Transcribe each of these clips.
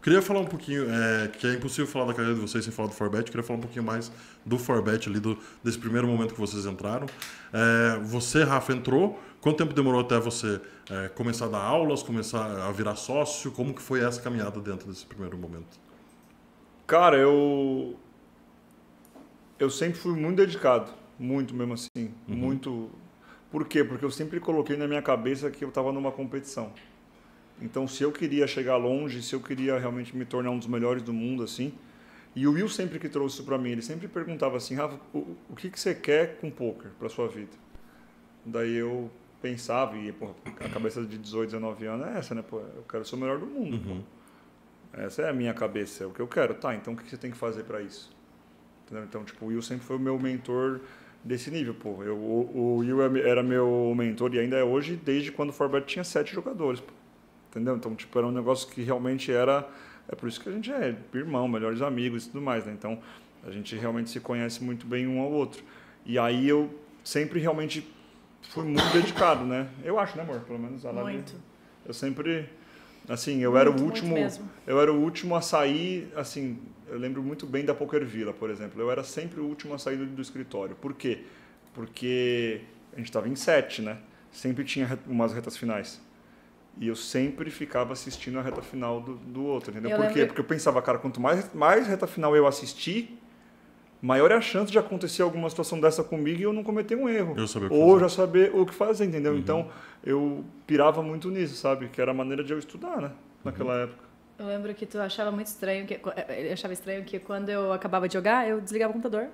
Queria falar um pouquinho, que é impossível falar da carreira de vocês sem falar do Forbet, queria falar um pouquinho mais do Forbet ali, desse primeiro momento que vocês entraram. Você, Rafa, entrou, quanto tempo demorou até você começar a dar aulas, começar a virar sócio? Como que foi essa caminhada dentro desse primeiro momento? Cara, eu sempre fui muito dedicado, muito mesmo assim, muito. Por quê? Porque eu sempre coloquei na minha cabeça que eu estava numa competição. Então, se eu queria chegar longe, se eu queria realmente me tornar um dos melhores do mundo, assim, e o Will sempre que trouxe isso para mim, ele sempre perguntava assim, Rafa, o que você quer com poker para sua vida? Daí eu pensava, e pô, a cabeça de 18, 19 anos é essa, né? Pô, eu quero ser o melhor do mundo. Pô. Essa é a minha cabeça, é o que eu quero. Tá, então o que você tem que fazer para isso? Entendeu? Então, tipo, o Will sempre foi o meu mentor desse nível, pô. O Will era meu mentor e ainda é hoje, desde quando o Forbet tinha 7 jogadores, pô. Entendeu? Então, tipo, era um negócio que realmente era... É por isso que a gente é irmão, melhores amigos e tudo mais, né? Então, a gente realmente se conhece muito bem um ao outro. E aí eu sempre realmente fui muito dedicado, né? Eu acho, né, amor? Pelo menos a Lali... Muito. Eu sempre... Assim, eu muito, era o último... mesmo. Eu era o último a sair, assim... Eu lembro muito bem da Poker Villa, por exemplo. Eu era sempre o último a sair do escritório. Por quê? Porque a gente estava em 7, né? Sempre tinha umas retas finais. E eu sempre ficava assistindo a reta final do outro, entendeu? Por quê? Porque eu pensava, cara, quanto mais reta final eu assistir, maior é a chance de acontecer alguma situação dessa comigo e eu não cometer um erro. Ou já saber o que fazer, entendeu? Então, eu pirava muito nisso, sabe? Que era a maneira de eu estudar, né? Naquela época. Eu lembro que tu achava muito estranho, ele achava estranho que quando eu acabava de jogar, eu desligava o computador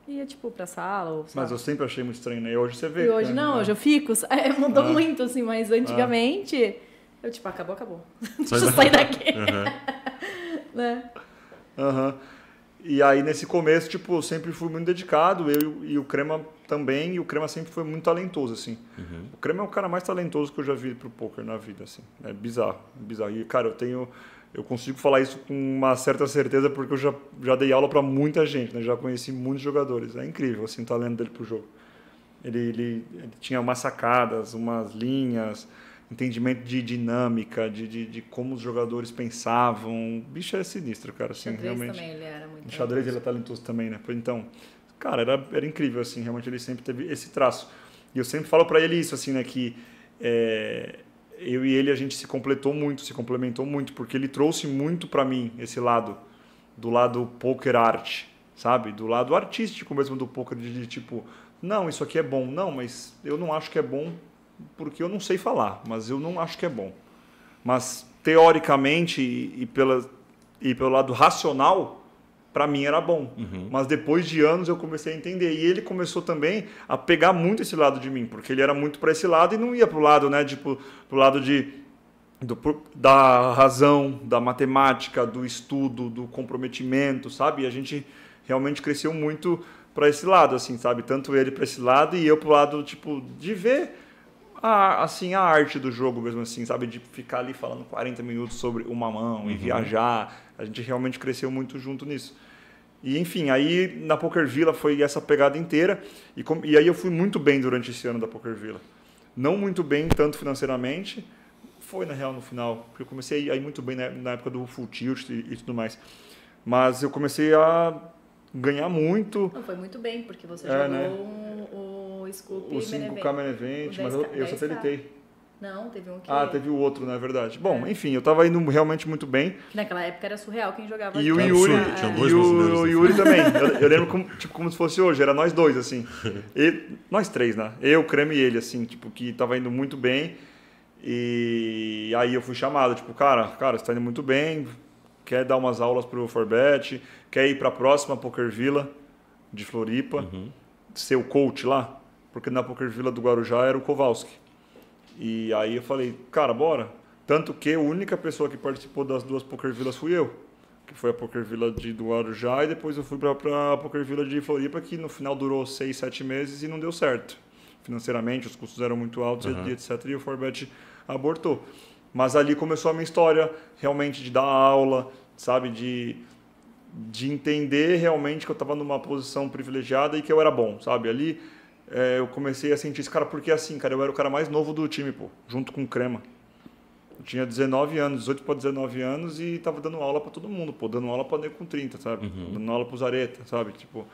e ia, tipo, pra sala ou... Mas eu sempre achei muito estranho, né? E hoje você vê. E hoje não, hoje eu fico. Mudou muito, assim, mas antigamente... Eu, tipo, acabou. Deixa eu sair daqui. Né? E aí, nesse começo, tipo, eu sempre fui muito dedicado, eu e o Crema também, e o Crema sempre foi muito talentoso, assim. O Crema é o cara mais talentoso que eu já vi pro poker na vida, assim. É bizarro, bizarro. E, cara, eu consigo falar isso com uma certa certeza porque eu já dei aula para muita gente, né? Já conheci muitos jogadores. É incrível, assim, o talento dele pro jogo. Ele tinha umas sacadas, umas linhas... entendimento de dinâmica, de como os jogadores pensavam. O bicho é sinistro, cara. Assim, xadrez realmente. Também, ele era muito no xadrez ele é talentoso também, né? Então, cara, era incrível, assim. Realmente ele sempre teve esse traço. E eu sempre falo pra ele isso, assim, né? Que eu e ele, a gente se complementou muito, porque ele trouxe muito pra mim esse lado, do lado poker art, sabe? Do lado artístico mesmo do poker, de tipo, não, isso aqui é bom. Não, mas eu não acho que é bom porque eu não sei falar, mas eu não acho que é bom. Mas, teoricamente e pelo lado racional, para mim era bom. Mas depois de anos eu comecei a entender. E ele começou também a pegar muito esse lado de mim, porque ele era muito para esse lado e não ia para o lado, né, tipo, pro lado da razão, da matemática, do estudo, do comprometimento, sabe? E a gente realmente cresceu muito para esse lado, assim, sabe? Tanto ele para esse lado e eu para o lado, tipo, de ver... assim, a arte do jogo mesmo assim, sabe? De ficar ali falando 40 minutos sobre uma mão e viajar. A gente realmente cresceu muito junto nisso. E, enfim, aí na Poker Villa foi essa pegada inteira. E aí eu fui muito bem durante esse ano da Poker Villa. Não muito bem, tanto financeiramente. Foi, na real, no final. Porque eu comecei a ir muito bem na época do Full Tilt e tudo mais. Mas eu comecei a ganhar muito. Não, foi muito bem, porque você jogou né? o Scoop o 5K Main Event, mas eu satélitei. Não, teve um que... teve o outro, na verdade. Bom, enfim, eu tava indo realmente muito bem. Naquela época era surreal quem jogava. E o Yuri também. Eu lembro como se fosse hoje, era nós dois, assim. Nós três, né? Eu, Creme e ele, assim, tipo, que tava indo muito bem. E aí eu fui chamado, tipo, cara, você tá indo muito bem, quer dar umas aulas pro Forbet, quer ir pra próxima Poker Villa de Floripa, ser o coach lá? Porque na Poker Villa do Guarujá era o Kowalski. E aí eu falei, cara, bora. Tanto que a única pessoa que participou das duas Poker Villas fui eu. Que foi a Poker Villa do Guarujá e depois eu fui para a Poker Villa de Floripa, que no final durou 6, 7 meses e não deu certo. Financeiramente, os custos eram muito altos, etc. E o Forbet abortou. Mas ali começou a minha história realmente de dar aula, sabe? De entender realmente que eu estava numa posição privilegiada e que eu era bom, sabe? Ali... eu comecei a sentir isso, cara, porque assim, cara, eu era o cara mais novo do time, pô, junto com o Crema. Eu tinha 19 anos, 18 para 19 anos e tava dando aula para todo mundo, pô, dando aula para nego com 30, sabe? Dando aula pros areta, sabe? Tipo,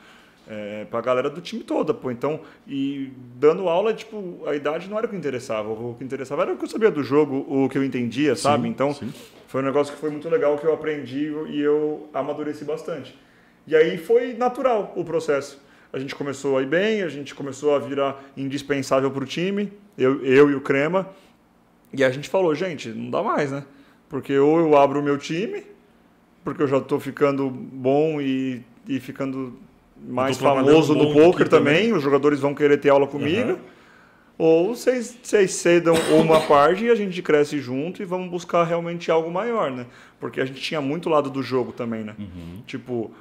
pra galera do time toda, pô. Então, e dando aula, tipo, a idade não era o que interessava. O que interessava era o que eu sabia do jogo, o que eu entendia, sabe? Então, foi um negócio que foi muito legal, que eu aprendi e eu amadureci bastante. E aí foi natural o processo. A gente começou a ir bem, a gente começou a virar indispensável pro time, eu e o Crema. E a gente falou, gente, não dá mais, né? Porque ou eu abro o meu time, porque eu já tô ficando bom e ficando mais famoso no poker também, os jogadores vão querer ter aula comigo. Ou vocês cedam uma parte e a gente cresce junto e vamos buscar realmente algo maior, né? Porque a gente tinha muito lado do jogo também, né? Tipo,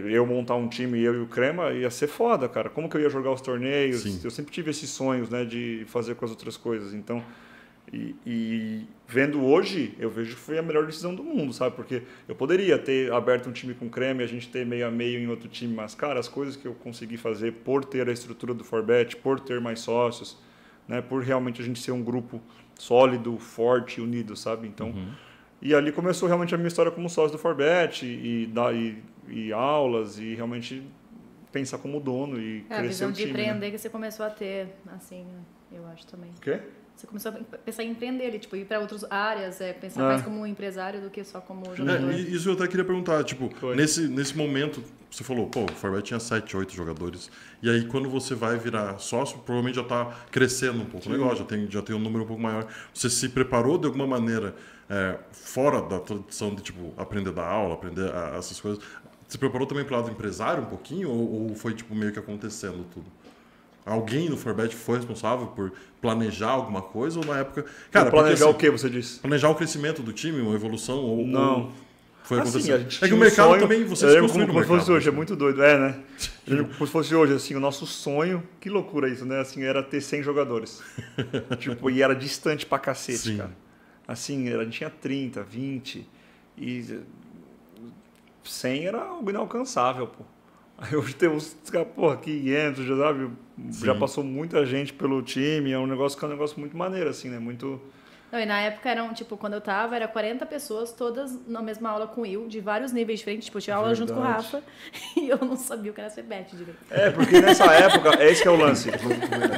eu montar um time, eu e o Crema, ia ser foda, cara. Como que eu ia jogar os torneios? Sim. Eu sempre tive esses sonhos, né, de fazer com as outras coisas. Então, e vendo hoje, eu vejo que foi a melhor decisão do mundo, sabe? Porque eu poderia ter aberto um time com Crema e a gente ter meio a meio em outro time, mas, cara, as coisas que eu consegui fazer por ter a estrutura do Forbet, por ter mais sócios, né, por realmente a gente ser um grupo sólido, forte, unido, sabe? Então, e ali começou realmente a minha história como sócio do Forbet e aulas e realmente pensar como dono e crescer o time. A visão de empreender, né? Que você começou a ter, assim, eu acho também. O quê? Você começou a pensar em empreender ali, tipo, ir para outras áreas, pensar mais como um empresário do que só como jogador. Isso eu até queria perguntar, tipo, nesse momento, você falou, pô, o Forbet tinha 7, 8 jogadores, e aí quando você vai virar sócio, provavelmente já está crescendo um pouco o negócio, já tem um número um pouco maior. Você se preparou de alguma maneira, fora da tradição de, tipo, aprender a dar aula, aprender essas coisas, se preparou também para o lado empresário um pouquinho, ou foi, tipo, meio que acontecendo tudo? Alguém no Forbet foi responsável por planejar alguma coisa ou na época... Cara, planejar o que você disse? Planejar o crescimento do time, uma evolução ou... Não. Foi assim, acontecendo. É que o mercado sonho, também, vocês construíram como fosse hoje, é muito doido, né? Como se fosse hoje, assim, o nosso sonho, que loucura isso, né? Assim, era ter 100 jogadores. Tipo, e era distante pra cacete, cara. Assim, a gente tinha 30, 20 e 100 era algo inalcançável, pô. Aí hoje temos, porra, 500, já sabe? Já passou muita gente pelo time, é um negócio muito maneiro, assim, né? Muito... Não, e na época eram, tipo, quando eu tava, era 40 pessoas, todas na mesma aula com o Will, de vários níveis diferentes. Tipo, eu tinha aula junto com o Rafa e eu não sabia o que era Forbet direito. Porque nessa época, esse que é o lance.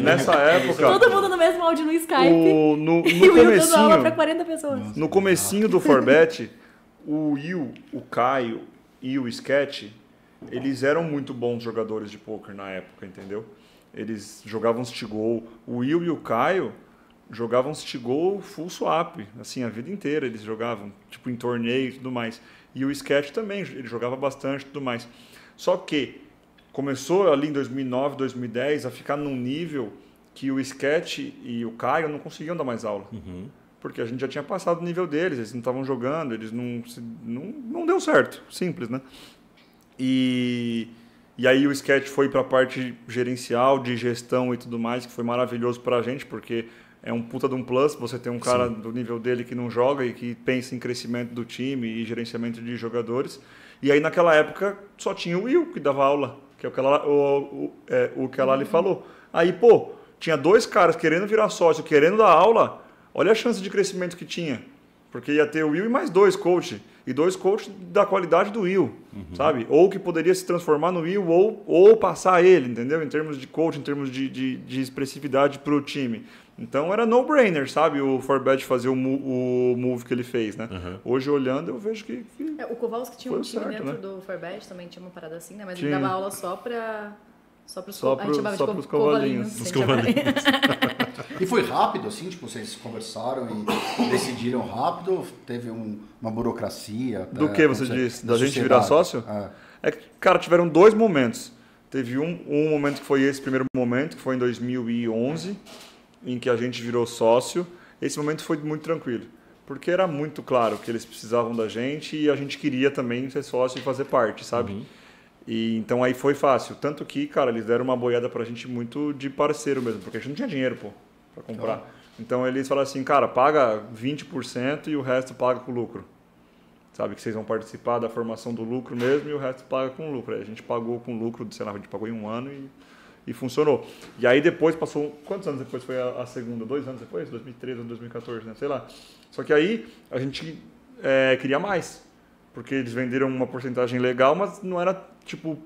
Nessa época... Todo mundo no mesmo áudio no Skype no e o Will dando aula pra 40 pessoas. No comecinho do Forbet, o Will, o Caio e o Sketch, eles eram muito bons jogadores de poker na época, entendeu? Eles jogavam Stigol. O Will e o Caio jogavam Stigol full swap, assim, a vida inteira eles jogavam, tipo, em torneio e tudo mais. E o Sketch também, ele jogava bastante e tudo mais. Só que começou ali em 2009, 2010 a ficar num nível que o Sketch e o Caio não conseguiam dar mais aula. Porque a gente já tinha passado o nível deles, eles não estavam jogando, eles não deu certo, simples, né? E aí o Sketch foi para a parte gerencial, de gestão e tudo mais, que foi maravilhoso para a gente, porque é um puta de um plus, você tem um cara do nível dele que não joga e que pensa em crescimento do time e gerenciamento de jogadores. E aí naquela época só tinha o Will que dava aula, que é o que a Lali falou. Aí, pô, tinha 2 caras querendo virar sócio, querendo dar aula, olha a chance de crescimento que tinha. Porque ia ter o Will e mais 2 coaches. E 2 coaches da qualidade do Will, sabe? Ou que poderia se transformar no Will ou passar ele, entendeu? Em termos de coach, em termos de expressividade para o time. Então era no-brainer, sabe? O Forbet fazer o move que ele fez, né? Hoje, olhando, eu vejo que o Kowalski tinha um time certo, dentro, né? Do Forbet, também tinha uma parada assim, né? Mas ele dava aula só para... Só para os covalinhos. Os covalinhos. E foi rápido, assim? Tipo, vocês conversaram e decidiram rápido? Teve uma burocracia? Do que você disse? Da gente virar sócio? Cara, tiveram 2 momentos. Teve um momento que foi esse primeiro momento, que foi em 2011, em que a gente virou sócio. Esse momento foi muito tranquilo, porque era muito claro que eles precisavam da gente e a gente queria também ser sócio e fazer parte, sabe? E então aí foi fácil. Tanto que, cara, eles deram uma boiada pra gente muito de parceiro mesmo, porque a gente não tinha dinheiro, pô, pra comprar. Então eles falaram assim, cara, paga 20% e o resto paga com lucro. Sabe, que vocês vão participar da formação do lucro mesmo e o resto paga com lucro. Aí a gente pagou com lucro, sei lá, a gente pagou em 1 ano E funcionou. E aí depois passou... Quantos anos depois foi a segunda? 2 anos depois? 2013 ou 2014, né? Sei lá. Só que aí a gente queria mais. Porque eles venderam uma porcentagem legal, mas não era tipo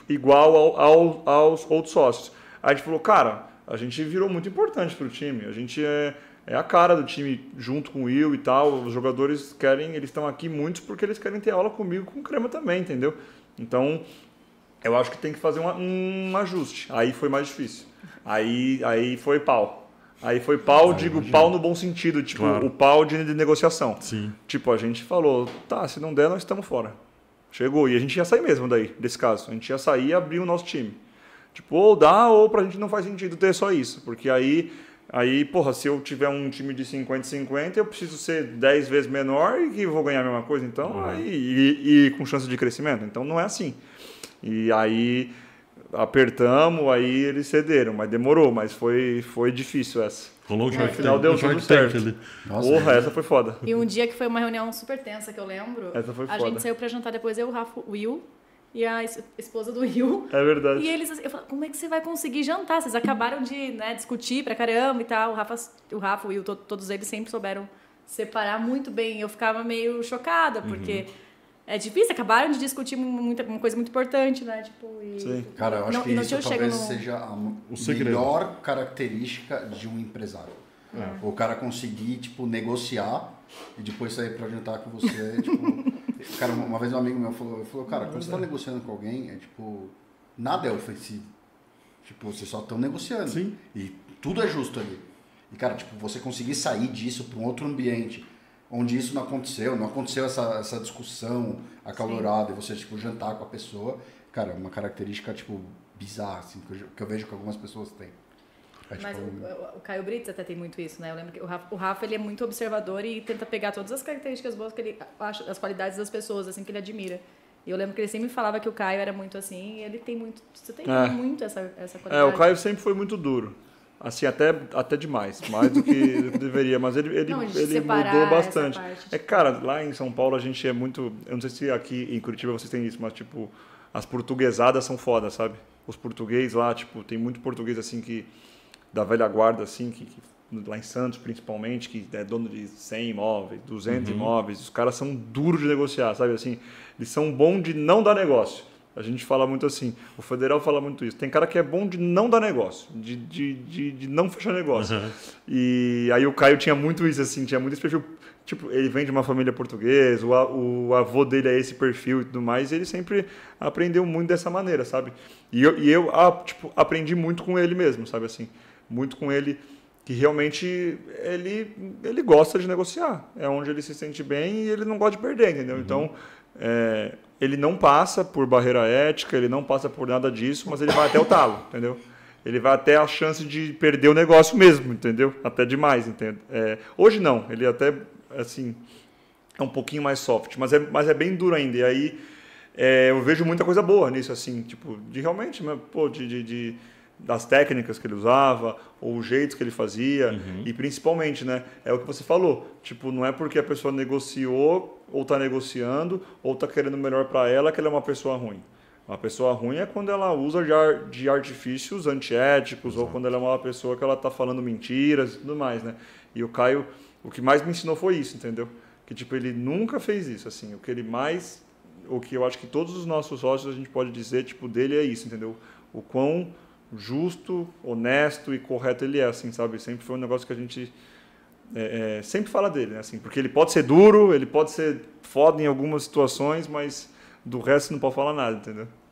igual aos outros sócios. Aí a gente falou, cara, a gente virou muito importante para o time. A gente é a cara do time junto com o Will e tal. Os jogadores eles estão aqui muitos porque eles querem ter aula comigo, com o Crema também, entendeu? Então... eu acho que tem que fazer um ajuste. Aí foi mais difícil. Aí foi pau. Aí foi pau, pau no bom sentido. Tipo, claro. O pau de negociação. Sim. Tipo, a gente falou, tá, se não der, nós estamos fora. Chegou. E a gente ia sair mesmo daí, desse caso. A gente ia sair e abrir o nosso time. Tipo, ou dá, ou pra gente não faz sentido ter só isso. Porque aí, porra, se eu tiver um time de 50-50, eu preciso ser 10 vezes menor e que eu vou ganhar a mesma coisa. Então, e com chance de crescimento. Então, não é assim. E aí apertamos, aí eles cederam, mas demorou, mas foi difícil essa. No final deu tudo certo. Porra, essa foi foda. E um dia que foi uma reunião super tensa, que eu lembro, essa foi a foda. gente saiu pra jantar depois, eu, o Rafa, o Will e a esposa do Will. É verdade. E eles, eu falei, como é que você vai conseguir jantar? Vocês acabaram de discutir pra caramba e tal. O Rafa, o Will, todos eles sempre souberam separar muito bem. Eu ficava meio chocada, porque... é difícil, acabaram de discutir uma coisa muito importante, né? Tipo, Sim. Cara, eu acho que isso talvez seja a melhor característica de um empresário. O cara conseguir, tipo, negociar e depois sair pra jantar com você, tipo... Cara, uma vez um amigo meu falou, cara, quando você tá negociando com alguém, tipo, nada é ofensivo. Tipo, vocês só estão negociando. Sim. E tudo é justo ali. E, cara, tipo, você conseguir sair disso pra um outro ambiente... onde isso não aconteceu essa discussão acalorada, e você, tipo, jantar com a pessoa, cara, uma característica, tipo, bizarra, assim, que eu vejo que algumas pessoas têm. Mas o Caio Brits até tem muito isso, né? Eu lembro que o Rafa, ele é muito observador e tenta pegar todas as características boas que ele acha, as qualidades das pessoas, assim, que ele admira. E eu lembro que ele sempre falava que o Caio era muito assim, e ele tem muito, você tem muito essa qualidade. O Caio sempre foi muito duro. Assim, até demais, mais do que deveria, mas ele mudou bastante. Cara, lá em São Paulo a gente é muito, eu não sei se aqui em Curitiba vocês têm isso, mas tipo, as portuguesadas são foda, sabe? Os portugueses lá, tipo, tem muito português assim que, da velha guarda assim, que lá em Santos principalmente, que é dono de 100 imóveis, 200 imóveis, os caras são duros de negociar, sabe? Assim, eles são bons de não dar negócio. A gente fala muito assim, o federal fala muito isso. Tem cara que é bom de não dar negócio, de não fechar negócio. E aí o Caio tinha muito isso, assim, tinha muito esse perfil. Tipo, ele vem de uma família portuguesa, o avô dele é esse perfil e tudo mais, e ele sempre aprendeu muito dessa maneira, sabe? E eu tipo, aprendi muito com ele mesmo, sabe assim? Muito com ele, que realmente ele gosta de negociar. É onde ele se sente bem e ele não gosta de perder, entendeu? Então... ele não passa por barreira ética, ele não passa por nada disso, mas ele vai até o talo, entendeu? Ele vai até a chance de perder o negócio mesmo, entendeu? Até demais, entendeu? Hoje não, ele até, assim, é um pouquinho mais soft, mas é bem duro ainda. E aí eu vejo muita coisa boa nisso, assim, tipo, de realmente, pô, das técnicas que ele usava, ou o jeito que ele fazia, e principalmente, né, é o que você falou, tipo, não é porque a pessoa negociou, ou está negociando, ou está querendo o melhor para ela, que ela é uma pessoa ruim. Uma pessoa ruim é quando ela usa de artifícios antiéticos, ou quando ela é uma pessoa que ela está falando mentiras e tudo mais, né? E o Caio, o que mais me ensinou foi isso, entendeu? Que, tipo, ele nunca fez isso, assim, o que eu acho que todos os nossos sócios a gente pode dizer, tipo, dele é isso, entendeu? O quão justo, honesto e correto ele é, assim, sabe? Sempre foi um negócio que a gente sempre fala dele, né? Assim, porque ele pode ser duro, ele pode ser foda em algumas situações, mas do resto não pode falar nada, entendeu?